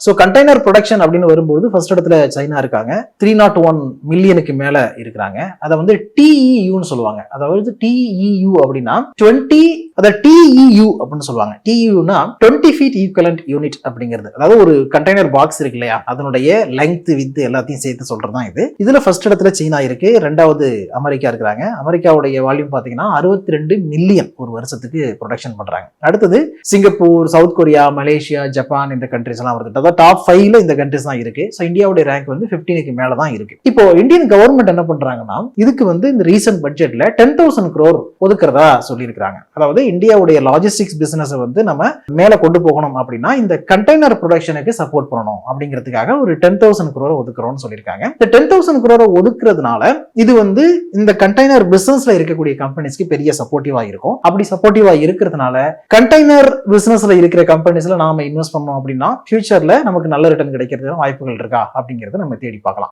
So container production அப்படின்னு வரும்போது first இடத்துல சைனா இருக்காங்க. 301 மில்லியனுக்கு மேல இருக்கிறாங்க. அதை வந்து TEUன்னு சொல்லுவாங்க. அதாவது TEU அப்படின்னா 20 TEU அப்படின்னு சொல்லுவாங்க. TEUனா 20 feet equivalent unit அப்படிங்கிறது. அதாவது ஒரு கண்டெய்னர் பாக்ஸ் இருக்கு இல்லையா, அதனுடைய லெங்த் வித் எல்லாத்தையும் சேர்த்து சொல்றதுதான் இது. இதுல ஃபர்ஸ்ட் இடத்துல சீனா இருக்கு, ரெண்டாவது அமெரிக்கா இருக்கிறாங்க. அமெரிக்காவுடைய வால்யூம் பாத்தீங்கன்னா 62 மில்லியன் ஒரு வருஷத்துக்கு ப்ரொடக்ஷன் பண்றாங்க. அடுத்தது Singapore, south Korea, Malaysia, Japan இந்த கண்ட்ரிஸ் எல்லாம் வருது. அதாவது டாப் 5ல இந்த கண்ட்ரிஸ் தான் இருக்கு. ஸோ இந்தியாவுடைய ரேங்க் வந்து 15க்கு மேல தான் இருக்கு. இப்போ இந்தியன் கவர்மெண்ட் என்ன பண்றாங்கன்னா, இதுக்கு வந்து இந்த ரீசன்ட் பட்ஜெட்ல 10,000 crore ஒதுக்குறதா சொல்லியிருக்காங்க. அதாவது இந்தியாவுடைய லாஜிஸ்டிக்ஸ் பிசினஸ் வந்து நம்ம மேல கொண்டு போகணும் அப்படின்னா இந்த கண்டெய்னர் ப்ரொடக்ஷனுக்கு சப்போர்ட் பண்ணணும் அப்படிங்கிறதுக்காக ஒரு 10,000 crore ஒதுக்குறோம்னு சொல்லியிருக்காங்க. இந்த 10,000 crore ஒதுக்குறதுனால இது வந்து இந்த கண்டெய்னர் பிசினஸ்ல இருக்கக்கூடிய கம்பெனிஸ்க்கு பெரிய சப்போர்ட்டிவா இருக்கும். அப்படி சப்போர்ட்டிவா இருக்கிறதுனால கண்டெய்னர் பிசினஸ்ல இருக்கிற கம்பெனிஸ்ல நாம இன்வெஸ்ட் பண்ணோம் அப்படின்னா ஃபியூச்சர்ல நமக்கு நல்ல ரிட்டர்ன் கிடைக்கிறது வாய்ப்புகள் இருக்கா அப்படிங்கறத நம்ம தேடி பார்க்கலாம்.